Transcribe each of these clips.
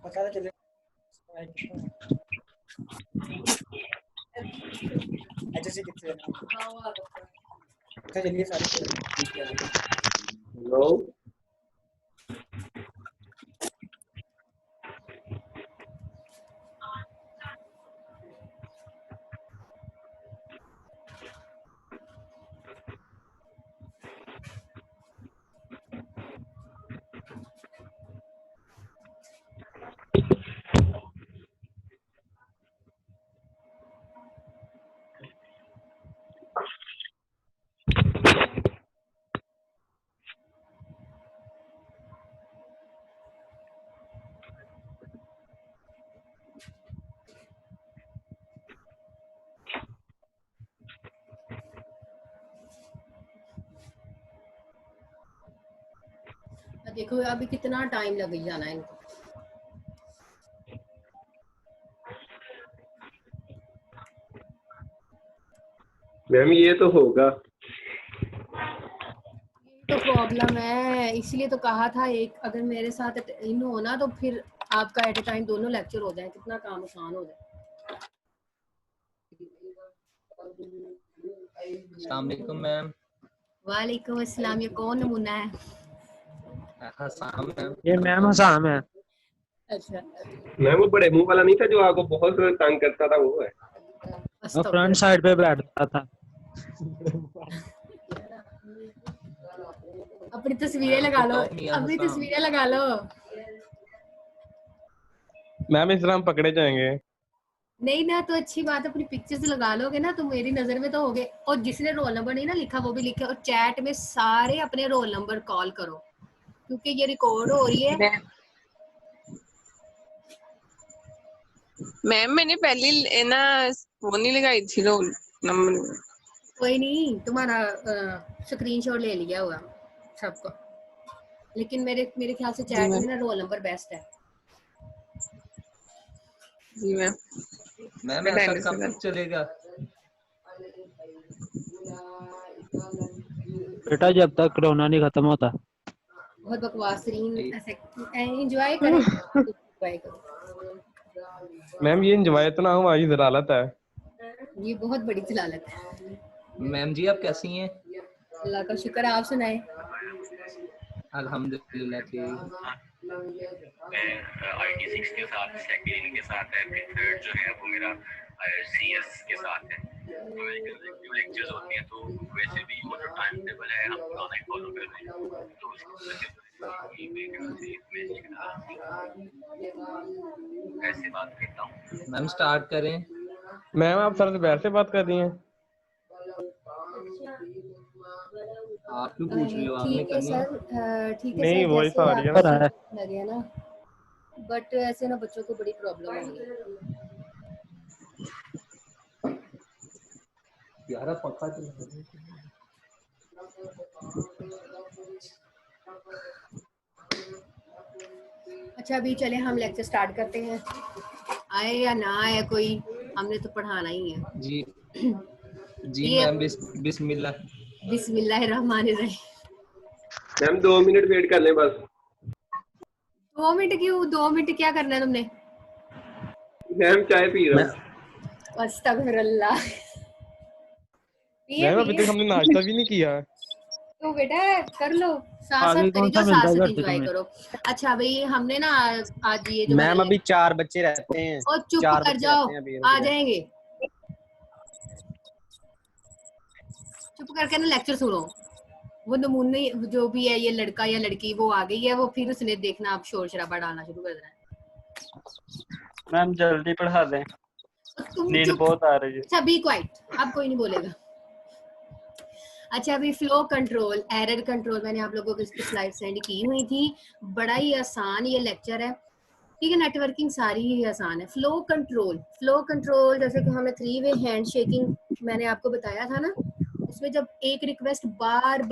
पता चले अच्छा से कितने तो चलिए सारे हेलो देखो अभी कितना टाइम लग जाना है इनको। मैम ये तो होगा, तो प्रॉब्लम है, इसलिए तो कहा था एक अगर मेरे साथ इन हो ना तो फिर आपका एट ए टाइम दोनों लेक्चर हो जाए, कितना काम आसान हो जाए। अस्सलाम वालेकुम मैम। वालेकुम अस्सलाम। ये कौन नमूना है? हसाम मैम। ये मैम हसाम है। अच्छा मैम वो बड़े मुंह वाला नहीं था जो आपको बहुत तंग करता था, वो है। वो फ्रंट साइड पे बैठता था। अपनी तस्वीरें लगा लो, अपनी तस्वीरें लगा लो। मैम इस तरह हम पकड़े जाएंगे। नहीं ना तो अच्छी बात, अपनी पिक्चर्स लगा लोगे ना तो मेरी नजर में तो होगे। और जिसने रोल नंबर नहीं ना लिखा वो भी लिखे, और चैट में सारे अपने रोल नंबर कॉल करो क्योंकि ये रिकॉर्ड हो रही है। मैम मैंने पहले ना वो नहीं लगाई थी रोल नंबर। कोई नहीं, तुम्हारा स्क्रीनशॉट ले लिया हुआ सबको, लेकिन मेरे ख्याल से चैट में ना रोल नंबर बेस्ट है। जी मैम। मैम ऐसा कब तक चलेगा? बेटा जब तक कोरोना नहीं खत्म होता। बहुत बकवास तरीन ऐसे एंजॉय करें। एंजॉय करो मैम ये एंजॉय तो ना हो, हमारी जलालत है। ये बहुत बड़ी जलालत है। मैम जी आप कैसी हैं? अल्लाह का शुक्र, आप सुनाएं। अल्हम्दुलिल्लाह ठीक। मैं IT6 के साथ, सेकंड के साथ है, फिर थर्ड जो है वो मेरा CS के साथ है। जो लेक्चर्स होते हैं तो वैसे भी वो जो टाइम टेबल है हम पुराना ही फॉलो कर रहे हैं, तो ऐसे बात करता हूँ। मैम स्टार्ट करें। मैम आप सर से वैसे बात कर रही हैं? आप क्यों पूछ रहे हो? आपने ठीक है करनी सर, ठीक है नहीं सर, वॉइस आ रही है जैसे ना। आपको लगे ना, बट ऐसे ना बच्चों को बड़ी प्रॉब्लम होगी। यार पंखा चल। अच्छा अभी चले हम लेक्चर स्टार्ट करते हैं, आए या ना आए कोई, हमने तो पढ़ाना ही है। जी जी मैम बिस्मिल्लाह। बिस्मिल्लाहिर्रहमानिर्रहीम। मैम 2 मिनट वेट कर लें बस। 2 मिनट क्यों? 2 मिनट क्या करना है तुमने? मैम चाय पी रहा हूँ। अस्तगफिरुल्लाह। मैम अभी तक हमने नाश्ता भी नहीं किया। तो बेटा कर लो, साथ आगे साथ कौन करी सा जाओ, मिलता साथ है साथ घर से एंजॉय तुम्हें? करो। अच्छा भाई हमने ना आज ये जो मैम अभी 4 बच्चे रहते हैं। और चुप 4 कर बच्चे जाओ, रहते हैं अभी। आ जाएंगे। चुप करके ना लेक्चर सुनो। वो नमूने जो भी है, ये लड़का या लड़की वो आ गई है, वो फिर उसने देखना आप शोर शराबा डालना शुरू कर देना है। मैम जल्दी पढ़ा दें, नींद बहुत आ रही है। अच्छा बी क्वाइट, अब कोई नहीं बोलेगा। अच्छा अभी फ्लो कंट्रोल, एरर कंट्रोल मैंने आप लोगों को इसकी स्लाइड सेंड की हुई थी। बड़ा ही आसान ये लेक्चर है, ठीक है। नेटवर्किंग सारी ही आसान है। फ्लो कंट्रोल जैसे कि हमें 3 वे हैंड शेकिंग मैंने आपको बताया था ना, इसमें जब एक रिक्वेस्ट बार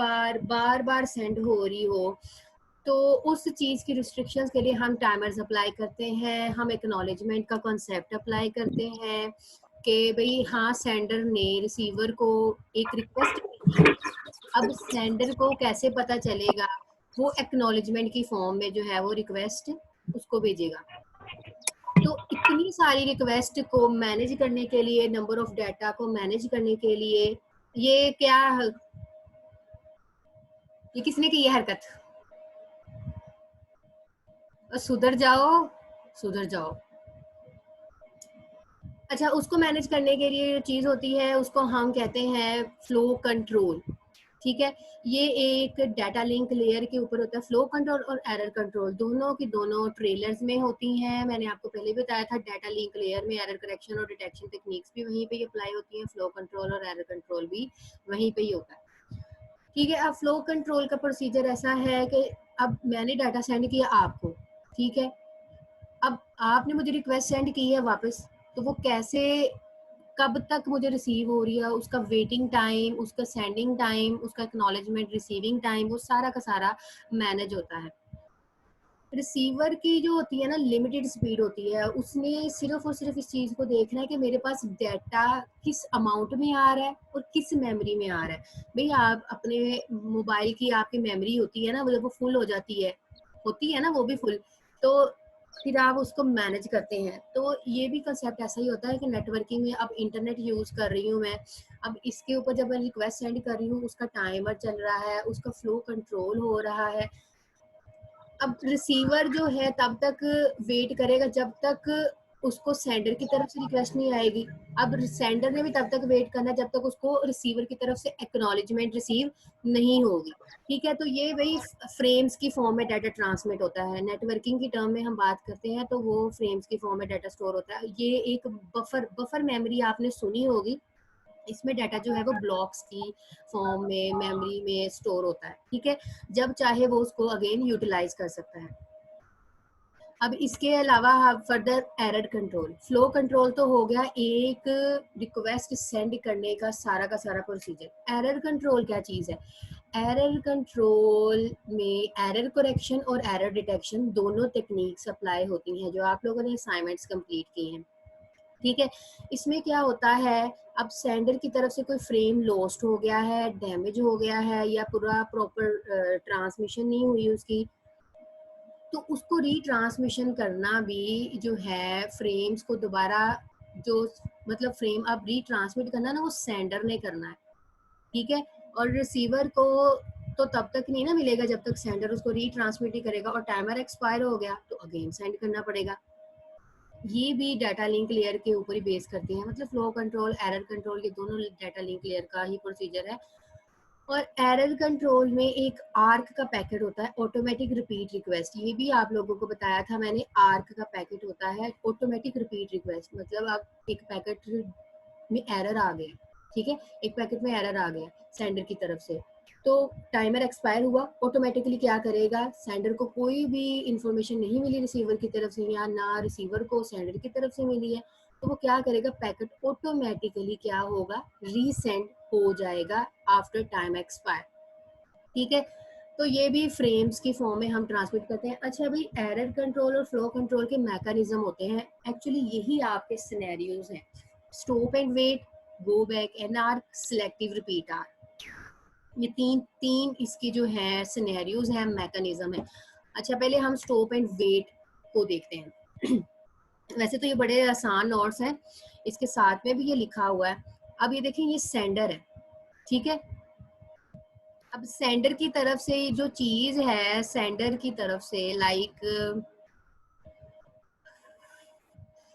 बार सेंड हो रही हो तो उस चीज़ की रिस्ट्रिक्शंस के लिए हम टाइमर्स अप्लाई करते हैं, हम एक्नॉलेजमेंट का कॉन्सेप्ट अप्लाई करते हैं कि भाई हाँ सेंडर ने रिसीवर को एक रिक्वेस्ट अब सेंडर को कैसे पता चलेगा? वो एक्नॉलेजमेंट की फॉर्म में जो है वो रिक्वेस्ट उसको भेजेगा। तो इतनी सारी रिक्वेस्ट को मैनेज करने के लिए, नंबर ऑफ डाटा को मैनेज करने के लिए, ये क्या, ये किसने की है हरकत? सुधर जाओ, सुधर जाओ। अच्छा, उसको मैनेज करने के लिए चीज होती है, उसको हम कहते हैं फ्लो कंट्रोल। ठीक है, ये एक डाटा लिंक लेयर के ऊपर होता है। फ्लो कंट्रोल और एरर कंट्रोल दोनों की दोनों ट्रेलर्स में होती हैं। मैंने आपको पहले बताया था, डाटा लिंक लेयर में एरर करेक्शन और डिटेक्शन टेक्निक्स भी वहीं पे ही अप्लाई होती हैं। फ्लो कंट्रोल और एरर कंट्रोल भी वहीं पे ही होता है। ठीक है, अब फ्लो कंट्रोल का प्रोसीजर ऐसा है कि अब मैंने डाटा सेंड किया आपको, ठीक है, अब आपने मुझे रिक्वेस्ट सेंड की है वापस, तो वो कैसे, कब तक मुझे रिसीव हो रही है, उसका वेटिंग टाइम, उसका सेंडिंग टाइम, उसका एक्नॉलेजमेंट, रिसीविंग टाइम, वो सारा का सारा मैनेज होता है। रिसीवर की जो होती है ना, लिमिटेड स्पीड होती है, उसने सिर्फ और सिर्फ इस चीज़ को देखना है कि मेरे पास डाटा किस अमाउंट में आ रहा है और किस मेमोरी में आ रहा है। भाई आप अपने मोबाइल की आपकी मेमोरी होती है ना, वो जब वो फुल हो जाती है, होती है ना वो भी फुल, तो फिर आप उसको मैनेज करते हैं। तो ये भी कंसेप्ट ऐसा ही होता है कि नेटवर्किंग में अब इंटरनेट यूज़ कर रही हूँ मैं, अब इसके ऊपर जब मैं रिक्वेस्ट सेंड कर रही हूँ, उसका टाइमर चल रहा है, उसका फ्लो कंट्रोल हो रहा है। अब रिसीवर जो है तब तक वेट करेगा जब तक उसको सेंडर की तरफ से रिक्वेस्ट नहीं आएगी। अब सेंडर ने भी तब तक वेट करना जब तक उसको रिसीवर की तरफ से एक्नॉलेजमेंट रिसीव नहीं होगी। ठीक है, तो ये वही फ्रेम्स की फॉर्म में डाटा ट्रांसमिट होता है। नेटवर्किंग की टर्म में हम बात करते हैं तो वो फ्रेम्स की फॉर्म में डाटा स्टोर होता है। ये एक बफर मेमोरी आपने सुनी होगी, इसमें डाटा जो है वो ब्लॉक्स की फॉर्म में मेमोरी में स्टोर होता है। ठीक है, जब चाहे वो उसको अगेन यूटिलाइज कर सकता है। अब इसके अलावा further error control, flow control तो हो गया एक रिक्वेस्ट सेंड करने का सारा प्रोसीजर। एरर कंट्रोल क्या चीज़ है? एरर कंट्रोल में एरर करेक्शन और एरर डिटेक्शन दोनों टेक्निक्स अप्लाई होती हैं जो आप लोगों ने असाइनमेंट्स कंप्लीट किए हैं। ठीक है, इसमें क्या होता है, अब सेंडर की तरफ से कोई फ्रेम लॉस्ट हो गया है, डैमेज हो गया है, या पूरा प्रॉपर ट्रांसमिशन नहीं हुई उसकी, तो उसको रीट्रांसमिशन करना भी जो है, फ्रेम्स को दोबारा जो, मतलब फ्रेम अब रीट्रांसमिट करना ना, वो सेंडर ने करना है। ठीक है, और रिसीवर को तो तब तक नहीं ना मिलेगा जब तक सेंडर उसको रीट्रांसमिट ही करेगा, और टाइमर एक्सपायर हो गया तो अगेन सेंड करना पड़ेगा। ये भी डाटा लिंक लेयर के ऊपर ही बेस करते हैं। मतलब फ्लो कंट्रोल, एरर कंट्रोल, ये दोनों डाटा लिंक लेयर का ही प्रोसीजर है। और एरर कंट्रोल में एक आर्क का पैकेट होता है, ऑटोमेटिक रिपीट रिक्वेस्ट। ये भी आप लोगों को बताया था मैंने, आर्क का पैकेट होता है ऑटोमेटिक रिपीट रिक्वेस्ट। मतलब आप एक पैकेट में एरर आ गया, ठीक है, एक पैकेट में एरर आ गया सेंडर की तरफ से, तो टाइमर एक्सपायर हुआ, ऑटोमेटिकली क्या करेगा, सेंडर को कोई भी इंफॉर्मेशन नहीं मिली रिसीवर की तरफ से, या ना रिसीवर को सेंडर की तरफ से मिली है, तो वो क्या करेगा, पैकेट ऑटोमेटिकली क्या होगा, रीसेंड हो जाएगा आफ्टर टाइम एक्सपायर। ठीक है, तो ये भी फ्रेम्स की फॉर्म में हम ट्रांसमिट करते हैं। अच्छा भाई, एरर कंट्रोल और फ्लो कंट्रोल के मैकेनिज्म होते हैं, एक्चुअली यही आपके सिनेरियोज हैं, stop and wait, go back, N R, selective repeat R. ये तीन इसकी जो है सिनेरियोज हैं, मैकेनिज्म है। अच्छा, पहले हम स्टॉप एंड वेट को देखते हैं। वैसे तो ये बड़े आसान नोट्स हैं, इसके साथ में भी ये लिखा हुआ है। अब ये देखें, ये सेंडर है, ठीक है, अब सेंडर की तरफ से जो चीज है, सेंडर की तरफ से लाइक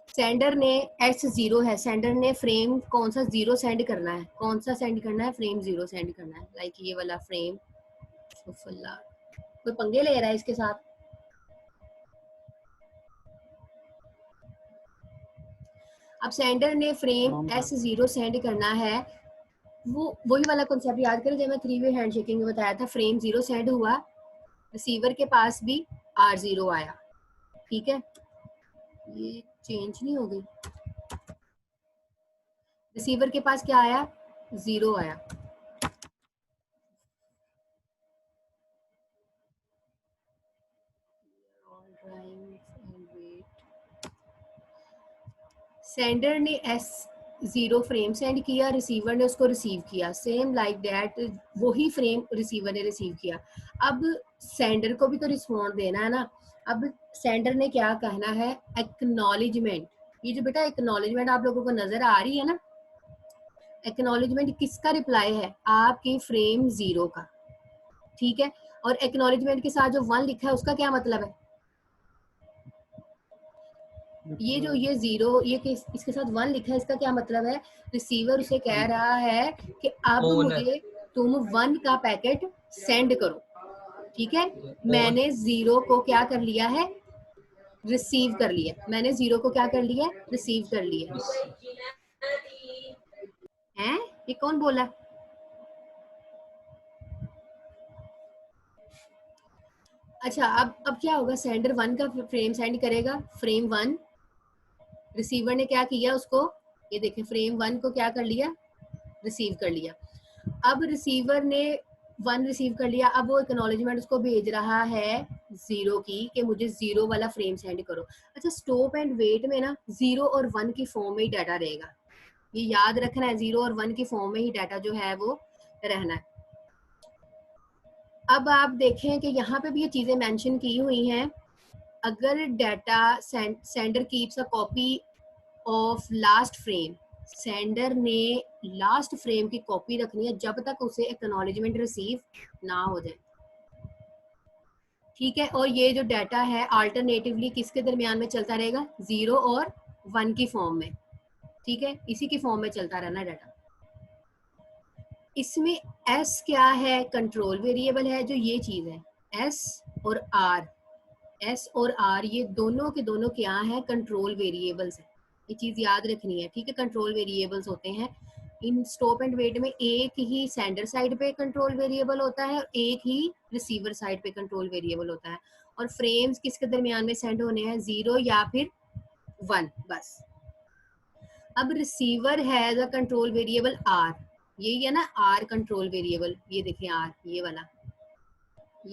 सेंडर ने S0 है, सेंडर ने फ्रेम कौन सा 0 सेंड करना है, कौन सा सेंड करना है, फ्रेम 0 सेंड करना है, लाइक ये वाला फ्रेम। कोई पंगे ले रहा है इसके साथ? अब सेंडर ने फ्रेम S0 सेंड करना है, वो वही वाला कॉन्सेप्ट याद करें जब मैं 3 वे हैंडशेकिंग में बताया था। फ्रेम 0 सेंड हुआ, रिसीवर के पास भी R0 आया, ठीक है, ये चेंज नहीं हो गई, रिसीवर के पास क्या आया, 0 आया। सेंडर ने जीरो फ्रेम सेंड किया, रिसीवर ने उसको रिसीव किया, सेम लाइक दैट वही फ्रेम रिसीवर ने रिसीव किया। अब सेंडर को भी तो रिस्पॉन्ड देना है ना। अब सेंडर ने क्या कहना है, एक्नॉलेजमेंट। ये जो बेटा एक्नॉलेजमेंट आप लोगों को नजर आ रही है ना, एक्नॉलेजमेंट किसका रिप्लाई है, आपकी फ्रेम 0 का, ठीक है। और एक्नॉलेजमेंट के साथ जो 1 लिखा है उसका क्या मतलब है, ये जो ये 0 ये इसके साथ 1 लिखा है, इसका क्या मतलब है, रिसीवर उसे कह रहा है कि अब मुझे तुम 1 का पैकेट सेंड करो, ठीक है। मैंने 0 को क्या कर लिया है, रिसीव कर लिया। मैंने 0 को क्या कर लिया, रिसीव कर लिया है। ये कौन बोला, अच्छा। अब क्या होगा, सेंडर 1 का फ्रेम सेंड करेगा, फ्रेम 1 रिसीवर ने क्या किया उसको, ये देखें फ्रेम 1 को क्या कर लिया, रिसीव कर लिया। अब रिसीवर ने 1 रिसीव कर लिया, अब वो एक्नॉलेजमेंट उसको भेज रहा है 0 की कि मुझे 0 वाला फ्रेम सेंड करो। अच्छा, स्टॉप एंड वेट में ना 0 और 1 की फॉर्म में ही डाटा रहेगा, ये याद रखना है, 0 और 1 की फॉर्म में ही डाटा जो है वो रहना है। अब आप देखें कि यहाँ पे भी ये चीजें मेंशन की हुई हैं। अगर data sender keeps a copy of last frame, sender ने लास्ट फ्रेम की कॉपी रखनी है जब तक उसे एक्नॉलेजमेंट रिसीव ना हो जाए, ठीक है। और ये जो डाटा है अल्टरनेटिवली किसके दरमियान में चलता रहेगा, 0 और 1 की फॉर्म में, ठीक है, इसी की फॉर्म में चलता रहना डाटा। इसमें एस क्या है, कंट्रोल वेरिएबल है, जो ये चीज है एस और आर, एस और आर ये दोनों के दोनों क्या है, कंट्रोल वेरिएबल्स है, ये चीज याद रखनी है, ठीक है। कंट्रोल वेरिएबल्स होते हैं इन स्टॉप एंड वेट में, एक ही सेंडर साइड पे कंट्रोल वेरिएबल होता है और एक ही रिसीवर साइड पे कंट्रोल वेरिएबल होता है। और फ्रेम्स किसके दरमियान में सेंड होने हैं, 0 या फिर 1, बस। अब receiver has a control variable R, यही है ना आर कंट्रोल वेरिएबल, ये देखिए आर, ये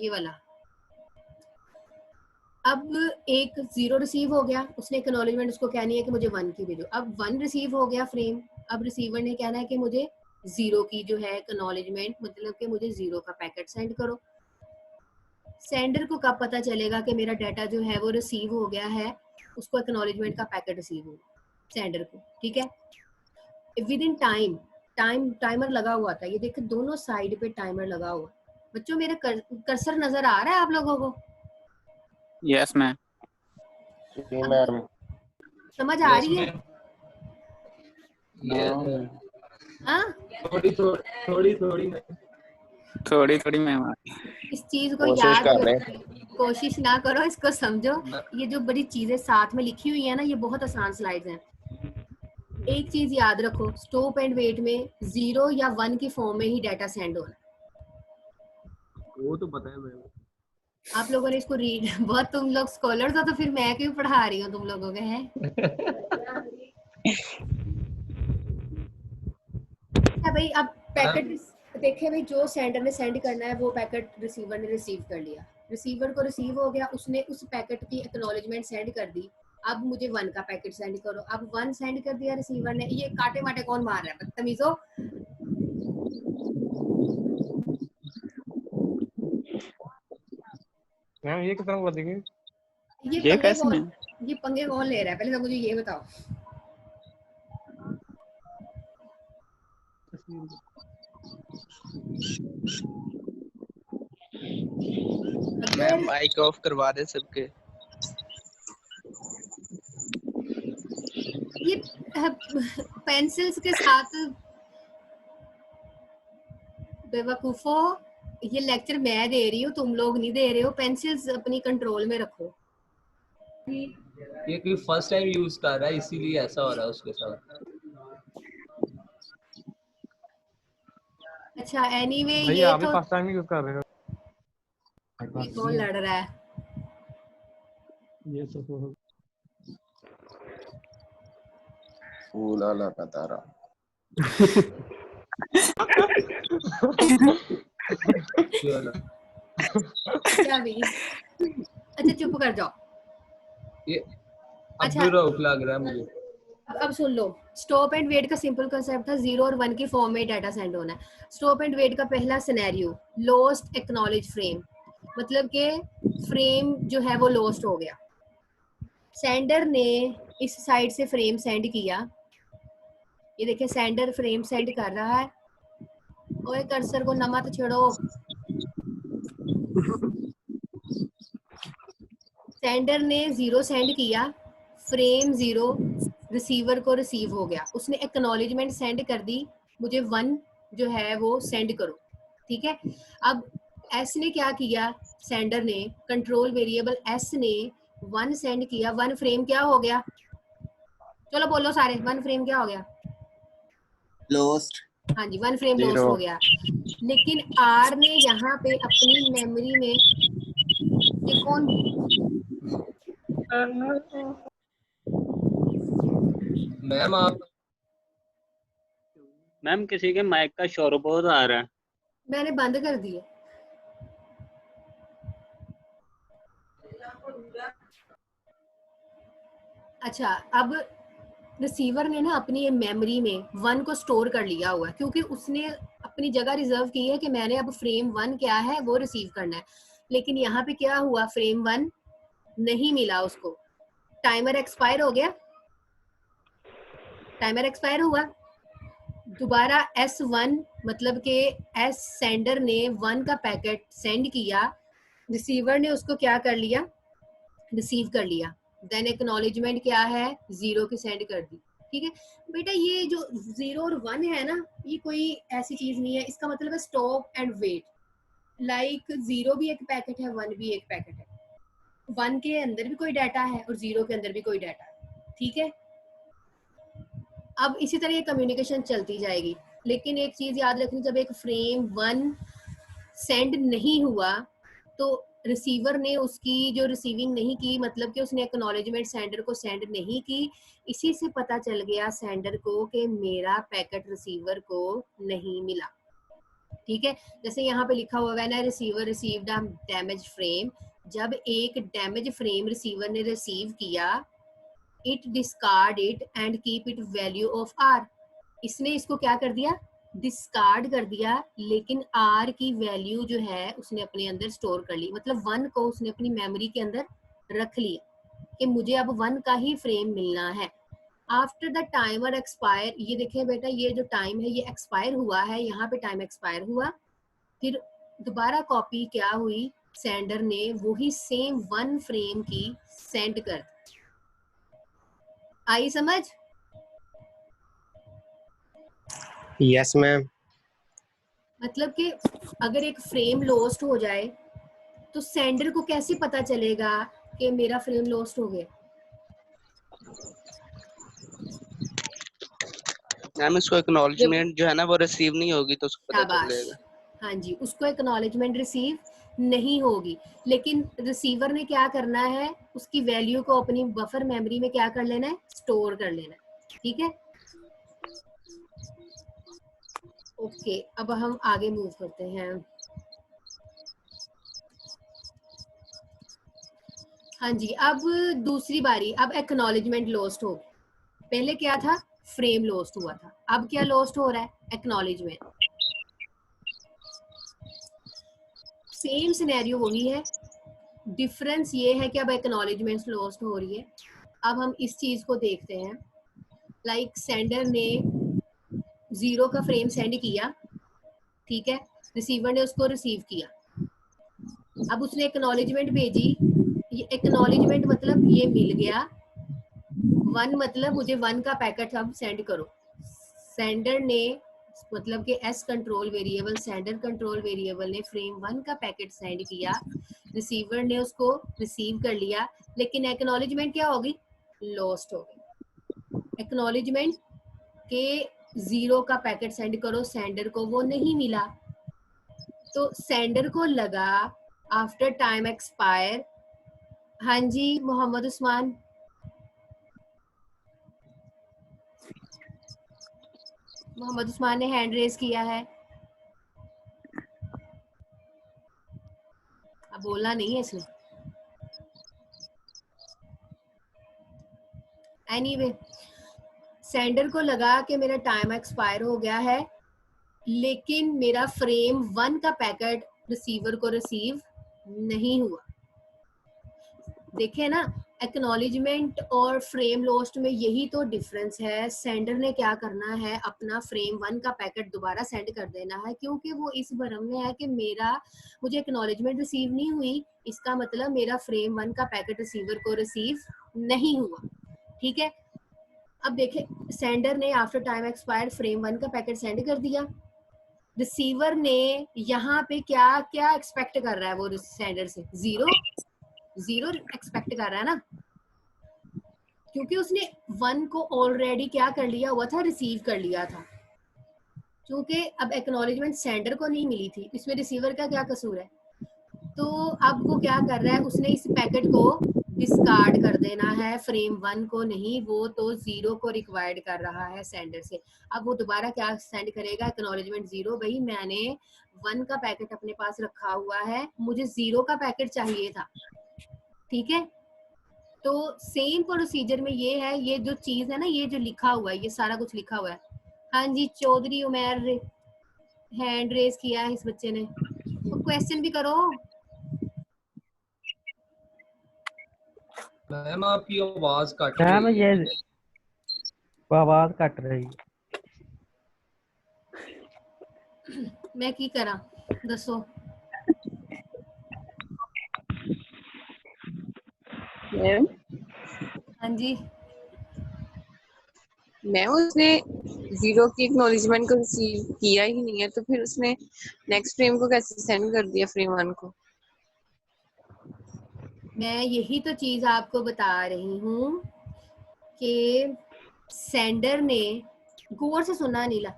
वाला। अब एक 0 रिसीव हो गया, उसने एक्नॉलेजमेंट उसको कहनी है कि मुझे 1 की भेजो। अब 1 रिसीव हो गया फ्रेम, अब रिसीवर ने कहना है कि मुझे 0 की जो है एक्नॉलेजमेंट, मतलब कि मुझे 0 का पैकेट सेंड करो। सेंडर को कब पता चलेगा कि मेरा डाटा जो है वो रिसीव हो गया है, उसको एक्नॉलेजमेंट का पैकेट रिसीव हो सेंडर को, ठीक है। विद इन टाइमर लगा हुआ था, ये देखो दोनों साइड पे टाइमर लगा हुआ। बच्चों मेरा कर्सर नजर आ रहा है आप लोगों को? Yes ma'am. समझ आ रही है? हाँ, थोड़ी मैम। इस चीज को याद, कोशिश ना करो, इसको समझो। ये जो बड़ी चीजें साथ में लिखी हुई है ना, ये बहुत आसान स्लाइड्स हैं। एक चीज याद रखो, स्टॉप एंड वेट में 0 या 1 की फॉर्म में ही डाटा सेंड होना, वो तो पता है मैम। आप लोगों ने इसको रीड बहुत, तुम लोग स्कॉलर्स हो तो फिर मैं क्यों पढ़ा रही हूँ तुम लोगों के, हैं? भाई अब पैकेट देखे भाई, जो सेंडर ने सेंड करना है वो पैकेट रिसीवर ने रिसीव कर लिया, रिसीवर को रिसीव हो गया, उसने उस पैकेट की एक्नॉलेजमेंट सेंड कर दी। अब मुझे 1 का पैकेट सेंड करो, अब 1 सेंड कर दिया रिसीवर ने। ये काटे माटे कौन मार रहा है, बदतमीजो? मैम ये कितना हुआ देखिए, ये कैसे में? ये पंगे कौन ले रहा है, पहले तो मुझे ये बताओ। मैम माइक ऑफ करवा दे सबके। ये पेंसिल्स के साथ बेवकूफो, ये लेक्चर मैं दे रही हूँ, तुम लोग नहीं दे रहे हो। पेंसिल्स अपनी कंट्रोल में रखो। ये कोई फर्स्ट टाइम यूज कर रहा है इसीलिए ऐसा हो रहा है उसके साथ। अच्छा एनीवे भाई ये आप भी तो फर्स्ट टाइम यूज कर रहे हो? ये कौन लड़ रहा है? ये तो फूल आला का तारा। क्या भी? अच्छा चुप कर जाओ। ये अच्छा अब्दुल रऊफ लग रहा है मुझे। अब सुन लो, स्टॉप एंड वेट का सिंपल कंसेप्ट था, 0 और 1 के फॉर्म में डाटा सेंड होना है। स्टॉप एंड वेट का पहला सिनेरियो, लॉस्ट एक्नॉलेज फ्रेम, मतलब कि फ्रेम जो है वो लॉस्ट हो गया। सेंडर ने इस साइड से फ्रेम सेंड किया, ये देखिए सेंडर फ्रेम सेंड कर रहा है। ओए कर्सर को नमत छोड़ो। सेंडर ने 0 सेंड किया, फ्रेम 0 रिसीवर को रिसीव हो गया, उसने एक्नॉलेजमेंट सेंड कर दी, मुझे 1 जो है वो सेंड करो, ठीक है। अब एस ने क्या किया, सेंडर ने कंट्रोल वेरिएबल एस ने 1 सेंड किया, 1 फ्रेम क्या हो गया, चलो बोलो सारे, 1 फ्रेम क्या हो गया, लॉस्ट। हाँ जी 1 फ्रेम लॉस्ट हो गया। लेकिन आर ने यहाँ पे अपनी मेमोरी में, ये कौन, मैम आप मैम किसी के माइक का शोर बहुत आ रहा है। मैंने बंद कर दिया। अच्छा, अब रिसीवर ने ना अपनी मेमोरी में 1 को स्टोर कर लिया हुआ है, क्योंकि उसने अपनी जगह रिजर्व की है कि मैंने अब फ्रेम 1 क्या है वो रिसीव करना है। लेकिन यहाँ पे क्या हुआ, फ्रेम 1 नहीं मिला उसको, टाइमर एक्सपायर हो गया, टाइमर एक्सपायर हुआ। दोबारा S1 मतलब कि एस सेंडर ने 1 का पैकेट सेंड किया, रिसीवर ने उसको क्या कर लिया, रिसीव कर लिया, देन एक्नॉलेजमेंट क्या है, 0 की सेंड कर दी, ठीक है। बेटा ये जो 0 और 1 है ना, ये कोई ऐसी चीज नहीं है, इसका मतलब है स्टॉप एंड वेट। लाइक 0 भी एक पैकेट है, 1 भी एक पैकेट है, 1 के अंदर भी कोई डाटा है और 0 के अंदर भी कोई डाटा है, ठीक है। अब इसी तरह ये कम्युनिकेशन चलती जाएगी। लेकिन एक चीज याद रखनी, जब एक फ्रेम 1 सेंड नहीं हुआ तो रिसीवर ने उसकी जो रिसीविंग नहीं की, मतलब कि उसने एक्नॉलेजमेंट सेंडर को सेंड नहीं की, इसी से पता चल गया सेंडर को कि मेरा पैकेट रिसीवर को नहीं मिला, ठीक है। जैसे यहाँ पे लिखा हुआ है ना, receiver received a damage frame, जब एक डैमेज फ्रेम रिसीवर ने रिसीव किया, it discard it and keep it value of R, इसने इसको क्या कर दिया, डिस्कार्ड कर दिया, लेकिन आर की वैल्यू जो है उसने अपने अंदर स्टोर कर ली, मतलब 1 को उसने अपनी मेमोरी के अंदर रख लिया कि मुझे अब 1 का ही फ्रेम मिलना है। आफ्टर द टाइमर एक्सपायर, ये देखिए बेटा ये जो टाइम है ये एक्सपायर हुआ है, यहाँ पे टाइम एक्सपायर हुआ, फिर दोबारा कॉपी क्या हुई, सेंडर ने वही सेम 1 फ्रेम की सेंड कर दी। आई समझ? Yes ma'am. मतलब कि अगर एक फ्रेम लॉस्ट हो जाए तो सेंडर को कैसे पता चलेगा कि मेरा फ्रेम लॉस्ट हो गया? मैम इसको एक्नॉलेजमेंट जो है ना वो रिसीव नहीं होगी तो उसको पता चल शाबाश, जाएगा। हाँ जी, उसको एक्नॉलेजमेंट रिसीव नहीं होगी, लेकिन रिसीवर ने क्या करना है, उसकी वैल्यू को अपनी बफर मेमोरी में क्या कर लेना है, स्टोर कर लेना है, ठीक है। ओके, अब हम आगे मूव करते हैं। हाँ जी, अब दूसरी बारी, अब एक्नॉलेजमेंट लॉस्ट हो गया। पहले क्या था, फ्रेम लॉस्ट हुआ था, अब क्या लॉस्ट हो रहा है, एक्नॉलेजमेंट। सेम सिनेरियो वही है, डिफरेंस ये है कि अब एक्नॉलेजमेंट लॉस्ट हो रही है। अब हम इस चीज को देखते हैं, लाइक सेंडर ने 0 का फ्रेम सेंड किया, ठीक है, रिसीवर ने उसको रिसीव किया, अब उसने एक्नॉलेजमेंट भेजी, ये एक्नॉलेजमेंट मतलब ये मिल गया, 1 मतलब मुझे 1 का पैकेट अब सेंड करो। सेंडर ने मतलब कि S control variable, sender control variable ने फ्रेम 1 का पैकेट सेंड किया, रिसीवर ने उसको रिसीव कर लिया, लेकिन एक्नॉलेजमेंट क्या होगी, लॉस्ट हो गई। एक्नॉलेजमेंट के 0 का पैकेट सेंड करो, सेंडर को वो नहीं मिला, तो सेंडर को लगा आफ्टर टाइम एक्सपायर, हाँ जी मोहम्मद उस्मान, मोहम्मद उस्मान ने हैंड रेज किया है, अब बोलना नहीं है इसने। एनीवे, सेंडर को लगा कि मेरा टाइम एक्सपायर हो गया है, लेकिन मेरा फ्रेम 1 का पैकेट रिसीवर को रिसीव नहीं हुआ। देखिए ना, एक्नॉलेजमेंट और फ्रेम लॉस्ट में यही तो डिफरेंस है। सेंडर ने क्या करना है, अपना फ्रेम 1 का पैकेट दोबारा सेंड कर देना है, क्योंकि वो इस भ्रम में है कि मुझे एक्नॉलेजमेंट रिसीव नहीं हुई, इसका मतलब मेरा फ्रेम 1 का पैकेट रिसीवर को रिसीव नहीं हुआ। ठीक है, अब देखें, सेंडर ने आफ्टर टाइम एक्सपायर फ्रेम 1 का पैकेट सेंड कर दिया। रिसीवर ने यहाँ पे क्या क्या एक्सपेक्ट कर रहा है, वो सेंडर से जीरो एक्सपेक्ट कर रहा है ना, क्योंकि उसने 1 को ऑलरेडी क्या कर लिया हुआ था, रिसीव कर लिया था। क्योंकि अब एक्नॉलेजमेंट सेंडर को नहीं मिली थी, इसमें रिसीवर का क्या कसूर है? तो अब वो क्या कर रहा है, उसने इस पैकेट को डिस्कार्ड कर देना है, फ्रेम 1 को नहीं, वो तो 0 को रिक्वायर्ड कर रहा है सेंडर से। अब वो दोबारा क्या सेंड करेगा, एक्नॉलेजमेंट 0, भाई मैंने 1 का पैकेट अपने पास रखा हुआ है, मुझे 0 का पैकेट चाहिए था। ठीक है, तो सेम प्रोसीजर में ये है, ये जो चीज है ना, ये जो लिखा हुआ है, ये सारा कुछ लिखा हुआ है। हाँ जी, चौधरी उमर हैंड रेज किया है इस बच्चे ने, तो क्वेश्चन भी करो। मैम आपकी आवाज कट मैम रही ये है। आवाज कट रही। मैं की करा दसो। मैम हाँ जी, मैम उसने 0 की एक्नॉलेजमेंट को रिसीव किया ही नहीं है, तो फिर उसने नेक्स्ट फ्रेम को कैसे सेंड कर दिया फ्रेम 1 को? मैं यही तो चीज आपको बता रही हूँ कि सेंडर ने, गौर से सुना नीला,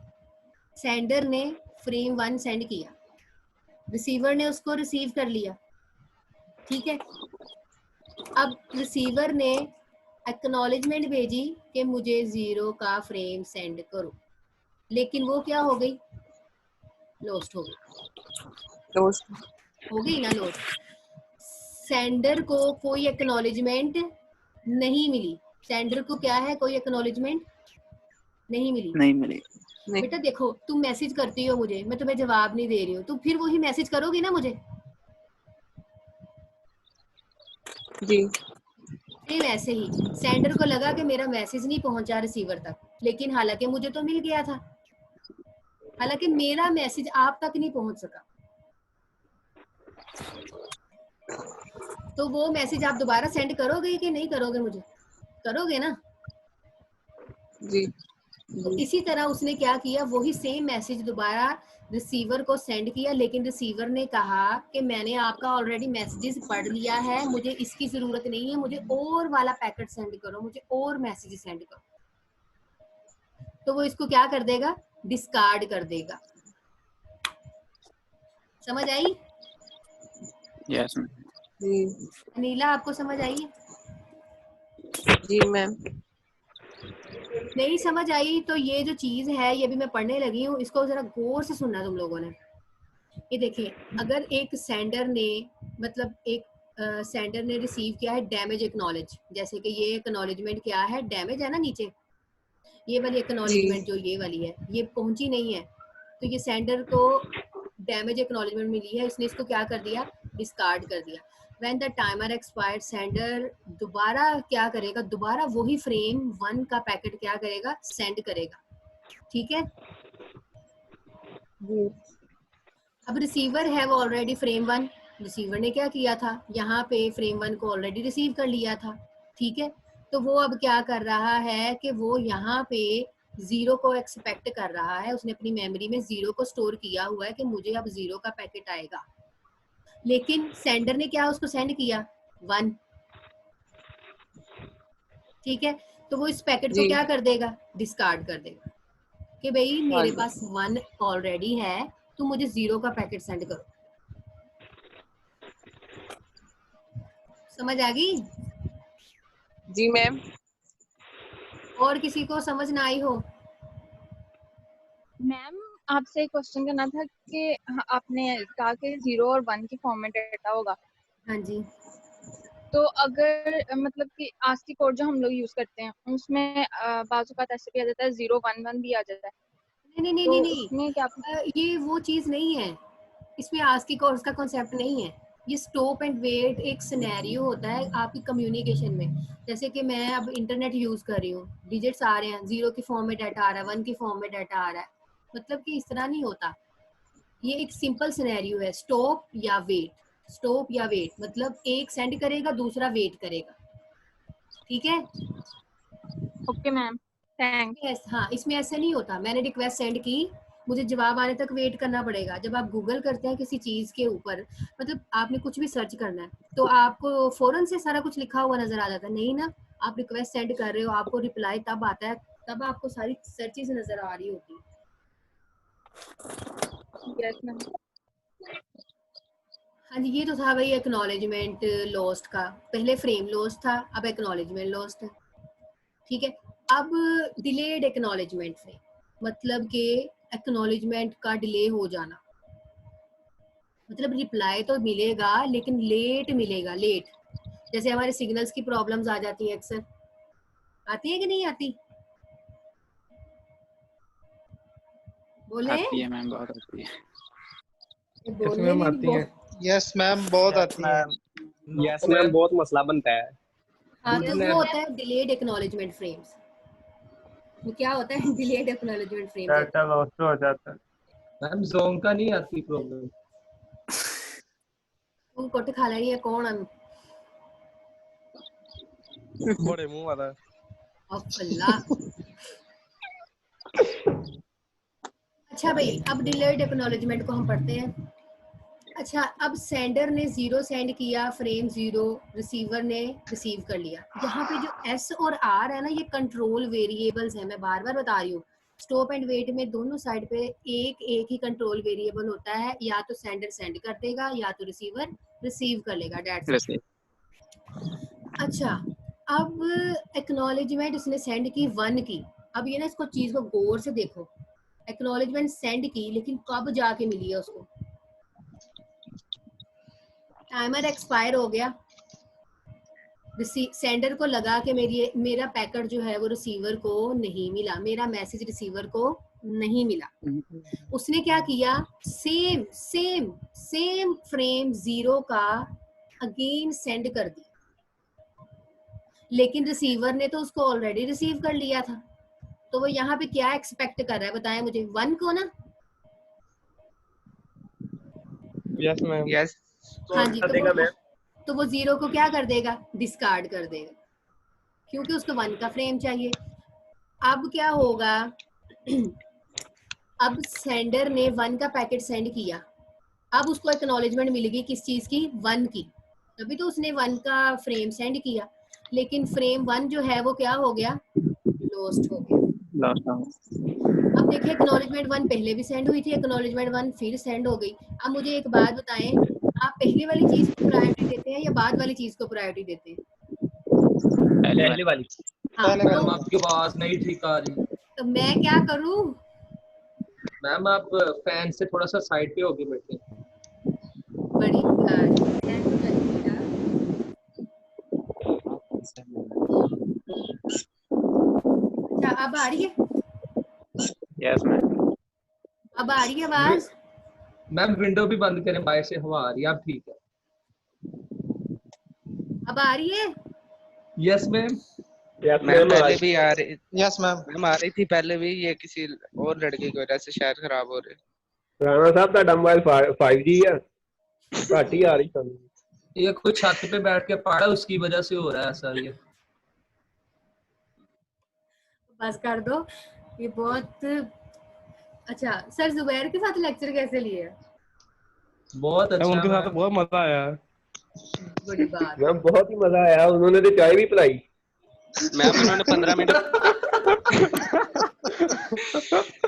सेंडर ने फ्रेम 1 सेंड किया, रिसीवर ने उसको रिसीव कर लिया। ठीक है, अब रिसीवर ने एक्नॉलेजमेंट भेजी कि मुझे 0 का फ्रेम सेंड करो, लेकिन वो क्या हो गई, लॉस्ट हो गई। लॉस्ट हो गई ना लॉस्ट। सेंडर को कोई एक्नॉलेजमेंट नहीं मिली, सेंडर को क्या है, कोई एक्नॉलेजमेंट नहीं मिली। बेटा देखो, तुम मैसेज करती हो मुझे, मैं तुम्हें जवाब नहीं दे रही हूँ, तो फिर वही मैसेज करोगी ना मुझे? जी, सेम ऐसे ही सेंडर को लगा कि मेरा मैसेज नहीं पहुंचा रिसीवर तक, लेकिन हालांकि मुझे तो मिल गया था, हालांकि मेरा मैसेज आप तक नहीं पहुंच सका। तो वो मैसेज आप दोबारा सेंड करोगे कि नहीं करोगे? मुझे करोगे ना? जी, तो इसी तरह उसने क्या किया, वही सेम मैसेज दोबारा रिसीवर को सेंड किया, लेकिन रिसीवर ने कहा कि मैंने आपका ऑलरेडी मैसेजेस पढ़ लिया है, मुझे इसकी जरूरत नहीं है, मुझे और वाला पैकेट सेंड करो, मुझे और मैसेज सेंड करो। तो वो इसको क्या कर देगा, डिस्कार्ड कर देगा। समझ आई? यस जी, नीला आपको समझ आई है? जी मैम। नहीं समझ आई तो ये जो चीज है, ये भी मैं पढ़ने लगी हूँ, इसको जरा गौर से सुनना तुम लोगों ने। ये देखिए, अगर एक सेंडर ने, मतलब एक सेंडर ने रिसीव किया है डैमेज एक्नॉलेज, जैसे कि ये एक्नॉलेजमेंट क्या है, डैमेज है ना नीचे, ये वाली एक्नॉलेजमेंट जो ये वाली है, ये पहुंची नहीं है, तो ये सेंडर को डैमेज एक्नॉलेजमेंट मिली है, इसने इसको क्या कर दिया, डिस्कार्ड कर दिया। When the timer expired, sender दोबारा क्या करेगा, दोबारा वही फ्रेम 1 का पैकेट क्या करेगा, सेंड करेगा। ठीक है, अब रिसीवर है वो ऑलरेडी फ्रेम 1, रिसीवर ने क्या किया था, यहाँ पे फ्रेम 1 को ऑलरेडी रिसीव कर लिया था। ठीक है, तो वो अब क्या कर रहा है कि वो यहाँ पे 0 को एक्सपेक्ट कर रहा है, उसने अपनी मेमोरी में 0 को स्टोर किया हुआ है कि मुझे अब 0 का पैकेट आएगा, लेकिन सेंडर ने क्या उसको सेंड किया, 1। ठीक है, तो वो इस पैकेट को क्या कर देगा, डिस्कार्ड कर देगा कि भाई मेरे पास 1 ऑलरेडी है, तो मुझे 0 का पैकेट सेंड करो। समझ आ गई? जी मैम। और किसी को समझ ना आई हो? मैम आपसे एक क्वेश्चन करना था कि आपने कहा कि 0 और 1 की फॉर्म में डाटा होगा। हाँ जी। तो अगर मतलब कि आस्की कोड जो हम लोग यूज करते हैं उसमें बाजू का ऐसे भी आ जाता है 011 भी आ जाता है। नहीं नहीं तो नहीं नहीं उसमें क्या ये वो चीज नहीं है, इसमें आस्की कोड्स का कॉन्सेप्ट नहीं है। ये स्टॉप एंड वेट एक सिनेरियो होता है आपकी कम्युनिकेशन में। जैसे कि मैं अब इंटरनेट यूज कर रही हूँ, डिजिट्स आ रहे हैं, 0 की फॉर्म में डाटा आ रहा है, 1 की फॉर्म में डाटा आ रहा है, मतलब कि इस तरह नहीं होता। ये एक सिंपल सिनेरियो है, स्टॉप या वेट। स्टॉप या वेट मतलब एक सेंड करेगा, दूसरा वेट करेगा, ठीक है? Okay ma'am, thanks. हाँ, इसमें ऐसे नहीं होता मैंने रिक्वेस्ट सेंड की, मुझे जवाब आने तक वेट करना पड़ेगा। जब आप गूगल करते हैं किसी चीज के ऊपर, मतलब आपने कुछ भी सर्च करना है तो आपको फौरन से सारा कुछ लिखा हुआ नजर आ जाता है, नहीं ना? आप रिक्वेस्ट सेंड कर रहे हो, आपको रिप्लाई तब आता है, तब आपको सारी सर्चेस नजर आ रही होती है। Yes ma'am. हाँ जी, ये तो था भाई एक्नॉलेजमेंट लॉस्ट का। पहले फ्रेम लॉस्ट था, अब एक्नॉलेजमेंट लॉस्ट है, ठीक है? अब डिलेड एक्नॉलेजमेंट फ्रेम मतलब कि एक्नॉलेजमेंट का डिले हो जाना, मतलब रिप्लाई तो मिलेगा लेकिन लेट मिलेगा, लेट। जैसे हमारे सिग्नल्स की प्रॉब्लम्स आ जाती हैं, अक्सर आती है कि नहीं आती? बोले आती है मैम, बहुत आती है। यस मैम आती है। यस मैम बहुत आती है। यस मैम बहुत मसला बनता है। हाँ, तो वो होता है डिलेड एक्नॉलेजमेंट फ्रेम्स। वो क्या होता है delayed acknowledgement frames? Data lost हो जाता है। मैम जोन का नहीं आती प्रॉब्लम। तुम कुट खा लेनी है कौन हम? बड़े मुंह वाला। अल्लाह। अच्छा भाई, अब डिलेड एक्नॉलेजमेंट को हम पढ़ते हैं। अच्छा, अब सेंडर ने 0 सेंड किया, फ्रेम 0, रिसीवर ने रिसीव कर लिया। यहाँ पे जो S और R है ना, ये कंट्रोल वेरिएबल्स हैं। मैं बार बार बता रही हूँ, स्टॉप एंड वेट में दोनों साइड पे एक ही कंट्रोल वेरिएबल होता है, या तो सेंडर सेंड कर देगा या तो रिसीवर रिसीव कर लेगा, दैट्स इट। अच्छा, अब एक्नॉलेजमेंट इसने सेंड की 1 की। अब ये ना, इसको चीज को गौर से देखो, एक्नॉलेजमेंट सेंड की लेकिन कब जाके मिली है उसको? टाइमर एक्सपायर हो गया, सेंडर को लगा कि मेरा पैकेट जो है वो रिसीवर को नहीं मिला, मेरा मैसेज रिसीवर को नहीं मिला। उसने क्या किया, सेम सेम सेम फ्रेम 0 का अगेन सेंड कर दिया, लेकिन रिसीवर ने तो उसको ऑलरेडी रिसीव कर लिया था। तो वो यहाँ पे क्या एक्सपेक्ट कर रहा है बताएं मुझे? 1 को ना? Yes ma'am. यस। हाँ जी, तो वो 0 को क्या कर देगा, डिस्कार्ड कर देगा, क्योंकि उसको 1 का फ्रेम चाहिए। अब क्या होगा, अब सेंडर ने 1 का पैकेट सेंड किया, अब उसको एक्नॉलेजमेंट मिलेगी किस चीज की? 1 की। तभी तो उसने 1 का फ्रेम सेंड किया, लेकिन फ्रेम 1 जो है वो क्या हो गया, लॉस्ट हो गया। अब देखिए, एक्नॉलेजमेंट 1 पहले भी सेंड हुई थी, एक्नॉलेजमेंट 1 फिर सेंड हो गई। अब मुझे एक बात बताएं, आप पहले वाली चीज को प्रायोरिटी देते हैं या बाद वाली चीज को प्रायोरिटी देते हैं? पहले वाली। हाँ, मैम आपकी आवाज नहीं ठीक आ रही। तो मैं क्या करूं? मैम आप फैन से थोड़ा सा साइड पे होके बैठे। बड़ी अच्छा, अब आ रही है? Yes ma'am. अब आ रही है आवाज? मैम विंडो भी बंद करें, बाहर से हवा आ रही है। अब ठीक है, अब आ रही है? Yes ma'am. मैम पहले भी आ रही। Yes ma'am. मैम आ रही थी पहले भी, ये किसी और लड़के की वजह से शायद खराब हो रही। राणा साहब का मोबाइल 5G है, घट ही आ रही है। ये कुछ छत पे बैठ के पढ़ा, उसकी वजह से हो रहा है ऐसा। ये बस कर दो, ये बहुत अच्छा। सर जुबैर के साथ लेक्चर कैसे लिए? बहुत अच्छा। उनके साथ बहुत मजा आया। बड़ी बात। मैम बहुत ही मजा आया, उन्होंने तो चाय भी पिलाई। मैम उन्होंने 15 मिनट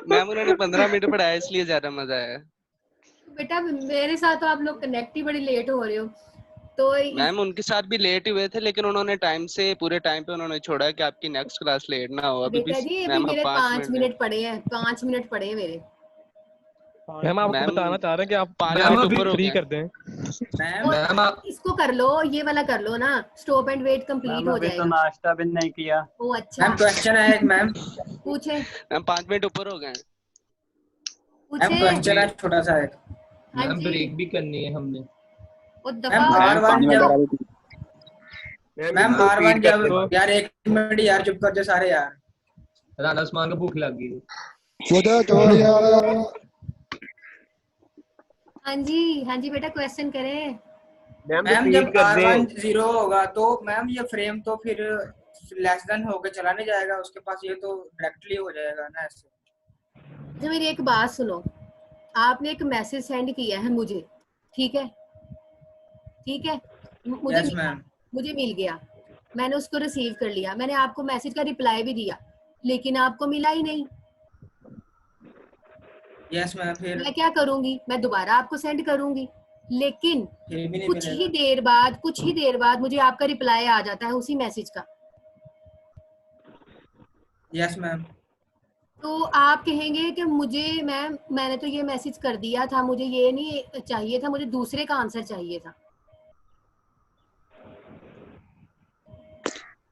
मैम उन्होंने 15 मिनट पढ़ाया, इसलिए ज्यादा मजा आया। बेटा मेरे साथ तो आप लोग कनेक्ट ही बड़ी लेट हो रहे हो। तो मैम उनके साथ भी लेट हुए थे, लेकिन उन्होंने टाइम से पूरे टाइम पे उन्होंने छोड़ा कि आपकी नेक्स्ट क्लास लेट ना हो। अभी बेटा जी, अभी मेरे 5 मिनट पड़े हैं, 5 मिनट पड़े हैं मेरे। मैम आपको बताना चाह रहे हैं कि आप 5 मिनट ऊपर फ्री कर दें। मैम आप इसको कर लो, ये वाला कर लो ना, stop and wait complete ma'am हो अभी तो जाएगा। नाश्ता भी नहीं किया। ओ अच्छा, क्वेश्चन है एक मैम। पूछे मैम 5 मिनट ऊपर हो गए हैं। पूछे। क्वेश्चन है छोटा सा एक। हाँ मैम जी, ब्रेक भी करनी है हमने। वो दफा हो मैम जाओ। R1 जब मैम R1 जब तो यार 1 मिनट यार चुप कर जाओ सारे यार। राना उस्मान को भूख लग गई। हाँ जी बेटा क्वेश्चन करें। मैम जब R1 0 होगा तो मैम ये फ्रेम तो फिर लेस देन होके चला नहीं जाएगा उसके पास, ये तो डायरेक्टली हो जाएगा ना ऐसे। अच्छा मेरी एक बात सुनो, आपने एक मैसेज सेंड किया है मुझे, ठीक है मुझे Yes, मिला, ma'am. मुझे मिल गया, मैंने उसको रिसीव कर लिया, मैंने आपको मैसेज का रिप्लाई भी दिया, लेकिन आपको मिला ही नहीं। यस मैम, फिर मैं क्या करूंगी, मैं दोबारा आपको सेंड करूंगी, लेकिन फिर भी नहीं कुछ ही मिलेगा। देर बाद मुझे आपका रिप्लाई आ जाता है उसी मैसेज का। Yes ma'am. तो आप कहेंगे कि मुझे मैंने तो ये मैसेज कर दिया था, मुझे ये नहीं चाहिए था, मुझे दूसरे का आंसर चाहिए था।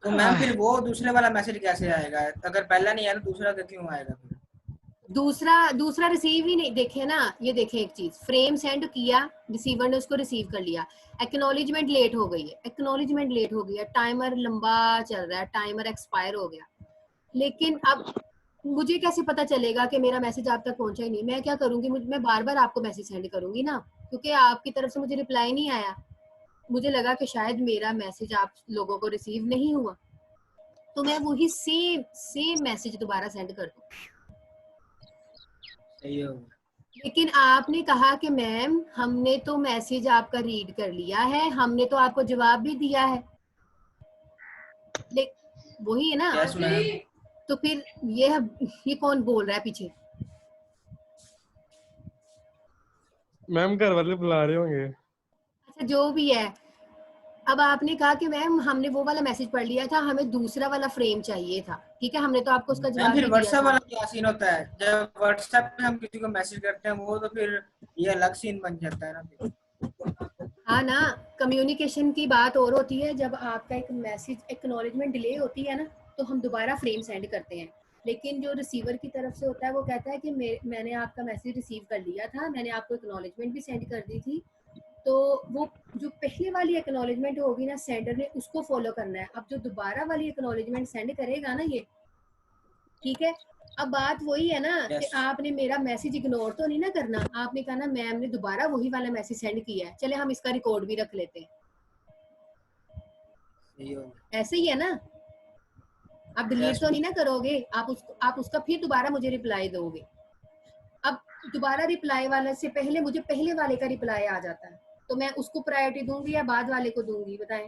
तो मैम फिर वो दूसरे वाला मैसेज कैसे आएगा? अगर पहला नहीं आया तो दूसरा का क्यों आएगा फिर? दूसरा रिसीव ही नहीं, देखे ना, ये देखें एक चीज, फ्रेम सेंड किया, रिसीवर ने उसको रिसीव कर लिया, एक्नॉलेजमेंट लेट हो गई है, टाइमर लंबा चल रहा है, टाइमर एक्सपायर हो गया, लेकिन अब मुझे कैसे पता चलेगा कि मेरा मैसेज आप तक पहुंचा ही नहीं? मैं क्या करूंगी, मैं बार बार आपको मैसेज सेंड करूंगी ना, क्योंकि आपकी तरफ से मुझे रिप्लाई नहीं आया, मुझे लगा कि शायद मेरा मैसेज आप लोगों को रिसीव नहीं हुआ, तो मैं वही सेम मैसेज दोबारा सेंड कर दूं। लेकिन आपने कहा कि मैम हमने तो मैसेज आपका रीड कर लिया है, हमने तो आपको जवाब भी दिया है, वही है ना। Yes, ma'am. तो फिर ये कौन बोल रहा है पीछे? मैम घर वाले बुला रहे होंगे। अच्छा जो भी है, अब आपने कहा कि मैम हमने वो वाला मैसेज पढ़ लिया था, हमें दूसरा वाला फ्रेम चाहिए था, ठीक है, हमने तो आपको उसका जवाब फिर दिया व्हाट्सएप था। वाला क्या सीन होता है? जब व्हाट्सएप पे हम किसी को मैसेज करते हैं वो तो फिर ये अलग सीन बन जाता है ना। हाँ ना, कम्युनिकेशन की बात और होती है, जब आपका एक मैसेज एक्नॉलेजमेंट डिले होती है ना, तो हम दोबारा फ्रेम सेंड करते हैं, लेकिन जो रिसीवर की तरफ से होता है वो कहता है कि मैंने आपका मैसेज रिसीव कर लिया था, मैंने आपको एक्नॉलेजमेंट भी सेंड कर दी थी, तो वो जो पहले वाली एक्नॉलेजमेंट होगी ना, सेंडर ने उसको फॉलो करना है। अब जो दोबारा वाली एक्नॉलेजमेंट सेंड करेगा ना ये, ठीक है, अब बात वही है ना कि आपने मेरा मैसेज इग्नोर तो नहीं ना करना, आपने कहा ना मैम ने दोबारा वही वाला मैसेज सेंड किया है, चले हम इसका रिकॉर्ड भी रख लेते हैं, ऐसे ही है ना, आप डिलीट तो नहीं ना करोगे, आप उसका फिर दोबारा मुझे रिप्लाई दोगे। अब दोबारा रिप्लाई वाले से पहले मुझे पहले वाले का रिप्लाई आ जाता है, तो मैं उसको प्रायोरिटी दूंगी या बाद वाले को दूंगी, बताएं?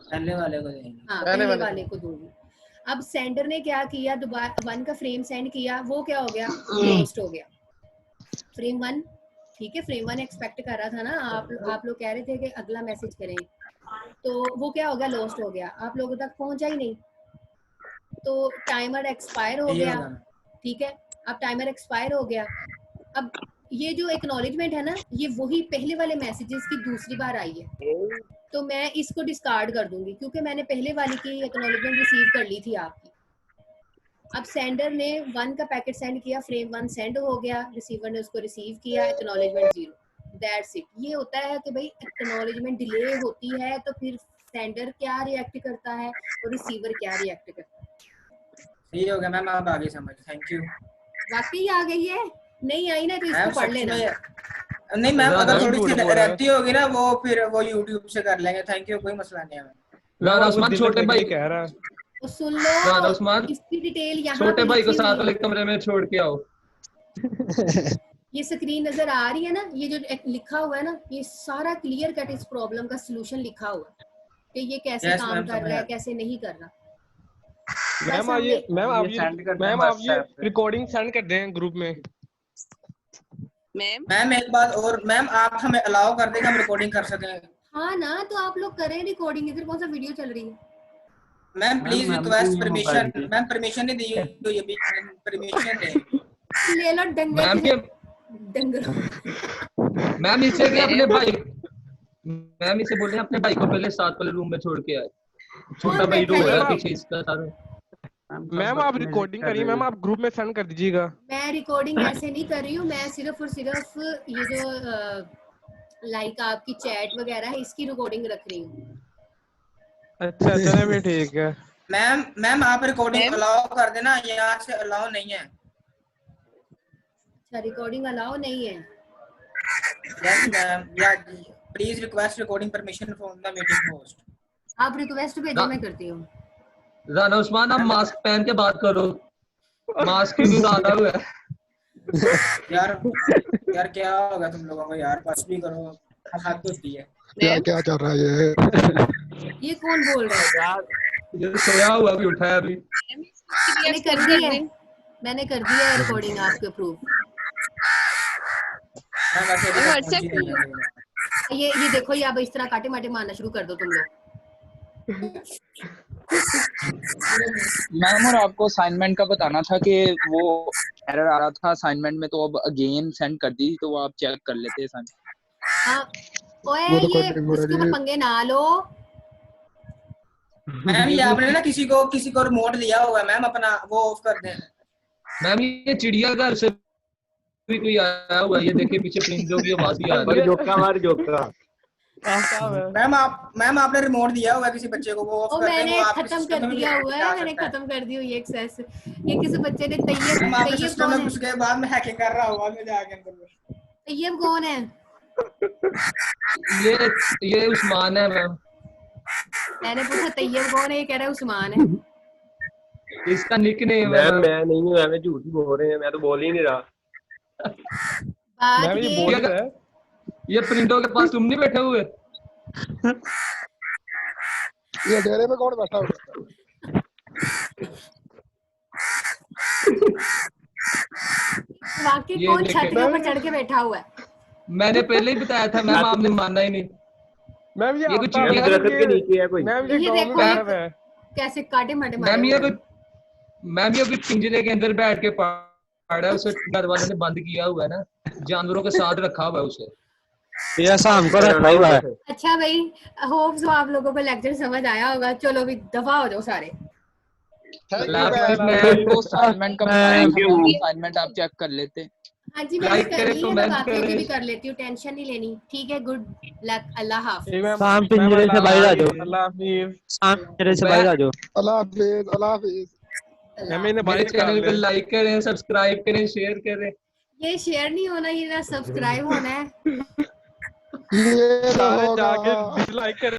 पहले वाले को देंगे। हाँ, पहले वाले को दूंगी। अब सेंडर ने क्या किया, दोबारा 1 का फ्रेम सेंड किया, वो क्या हो गया, लॉस्ट हो गया फ्रेम 1, ठीक है, फ्रेम 1 एक्सपेक्ट कर रहा था ना, आप लोग कह रहे थे कि अगला मैसेज करें, तो वो क्या हो गया, लॉस्ट हो गया, आप लोगों तक पहुंचा ही नहीं, तो टाइमर एक्सपायर हो गया, ठीक है, अब टाइमर एक्सपायर हो गया, अब ये जो एक्नॉलेजमेंट है ना, ये वही पहले वाले मैसेजेस की दूसरी बार आई है, तो मैं इसको डिस्कार्ड कर दूंगी, क्योंकि मैंने पहले वाली की एक्नॉलेजमेंट रिसीव कर ली थी आपकी। अब सेंडर ने 1 का पैकेट सेंड किया, फ्रेम 1 सेंड हो गया, रिसीवर ने उसको रिसीव किया, एक्नॉलेजमेंट 0, दैट्स इट। ये होता है कि भाई एक्नॉलेजमेंट डिले होती है तो फिर सेंडर क्या रिएक्ट करता है और रिसीवर क्या रिएक्ट करता है। सही हो गया मैम, आप आगे समझ, थैंक यू। वाकई आ गई है, नहीं आई ना तो इसको पढ़ लेना। नहीं मैम, अगर थोड़ी सी रहती होगी ना वो फिर वो YouTube से कर लेंगे, थैंक यू, कोई मसला नहीं है। राना उस्मान छोटे भाई कह रहा है, तो सुन लो, राना उस्मान इसकी डिटेल यहाँ छोटे भाई को साथ वाले कमरे में छोड़ के आओ। ये स्क्रीन नजर आ रही है ना, ये जो लिखा हुआ है ना, ये सारा क्लियर कट इस प्रॉब्लम का सलूशन लिखा हुआ है कि ये कैसे काम कर रहा है, कैसे नहीं कर रहा। मैम आप ये रिकॉर्डिंग सेंड कर दें ग्रुप में। मैम एक बात और, मैम आप हमें अलाउ कर देंगे हम रिकॉर्डिंग कर सकें? हाँ ना, तो आप लोग करें रिकॉर्डिंग, इधर कौन सा वीडियो चल रही है। Ma'am please request permission, ma'am permission नहीं दी तो ये भी परमिशन दे। ले लो डंगर। मैम इसे भी अपने भाई, मैम इसे बोले अपने भाई को पहले साथ वाले रूम में छोड़ के आए, छोटा भाई रो रहा है पीछे इसका सारा। मैम आप रिकॉर्डिंग करिए मैम, आप ग्रुप में सेंड कर दीजिएगा। मैं रिकॉर्डिंग ऐसे नहीं कर रही हूँ, मैं सिर्फ और सिर्फ ये जो लाइक आपकी चैट वगैरह है इसकी रिकॉर्डिंग रख रही हूँ। अच्छा चले भी ठीक है। मैम आप रिकॉर्डिंग अलाउ कर देना, यहाँ से अलाउ नहीं है। अच्छा रिकॉर्डिंग अलाउ नहीं है। यस मैम, या please request recording permission from the meeting host. आप रिक्वेस्ट भेजो, मैं करती हूँ। राना उस्मान आप मास्क पहन के बात करो, मास्क क्यों डाला हुआ है? यार क्या होगा तुम लोगों को यार, पास भी करो, हाथ होती है। क्या क्या चल रहा है ये कौन बोल रहा है यार? ये सोया हुआ भी उठा है अभी। मैंने कर दी है, मैंने कर दिया है रिकॉर्डिंग आपके प्रूफ। ये देखो, ये अब इस तरह काटे माटे मारना शुरू कर दो तुम लोग। मैम और आपको असाइनमेंट का बताना था कि वो एरर आ रहा था असाइनमेंट में, तो अब अगेन सेंड कर दी, तो वो आप चेक कर लेते हैं। हाँ ओए ये उसके ऊपर पंगे ना लो। मैम ये आपने ना किसी को रिमोट दिया हुआ है मैम, अपना वो ऑफ कर दें। मैम ये चिड़ियाघर से भी कोई आया हुआ है, ये देखिए पीछे परिंदों की आवाज भी आ रही है। जोका मार जोका। मैम आपने रिमोट दिया हुआ है किसी बच्चे को, वो ऑफ कर दें। मैंने खत्म कर दिया हुआ है, मैंने खत्म कर दी हुई है एक्सेस। ये किसी बच्चे ने तैयब सिस्टम में घुस गए, बाद में हैकिंग कर रहा होगा मैं जाके अंदर। तैयब कौन है? ये उस्मान है मैम। मैंने पूछा तैयब कौन है, ये कह रहा है उस्मान है। इसका निकनेम है। मैं नहीं हूँ, मैं झूठ ही बोल रहे हैं, मैं तो बोल ही नहीं रहा। बात ये परिंदों के पास तुम नहीं बैठे हुए? ये डेरे में कौन बैठा हुआ? वाकई कौन छत के ऊपर चढ़ के बैठा हुआ है? मैंने पहले ही बताया था मैम, आपने मानना ही नहीं। मैम ये कुछ दरख्त के नीचे है कोई। मैम ये देखो कैसे काटे माटे मारे। मैम ये कोई पिंजरे के अंदर बैठ के पड़ा है, उसे घर वालों ने बंद किया हुआ है ना, जानवरों के साथ रखा हुआ है उसे। ये शाम को रखा हुआ है। अच्छा भाई, होप सो आप लोगों को लेक्चर समझ आया होगा। चलो अभी दफा हो जाओ सारे। असाइनमेंट आप चेक कर लेते। हाँ जी मैंने कर ली है, मैं बाकियों की भी कर लेती हूँ, टेंशन नहीं लेनी। ठीक है, गुड लक, अल्लाह हाफिज। शाम पिंजरे से बाहर आ जाओ। अल्लाह हाफिज। शाम पिंजरे से बाहर आ जाओ। अल्लाह हाफिज। अल्लाह हाफिज। मेरे चैनल को लाइक करें, सब्सक्राइब करें, शेयर करें। ये शेयर नहीं होना, ये ना सब्सक्राइब होना है। ये जाके डिसलाइक करें।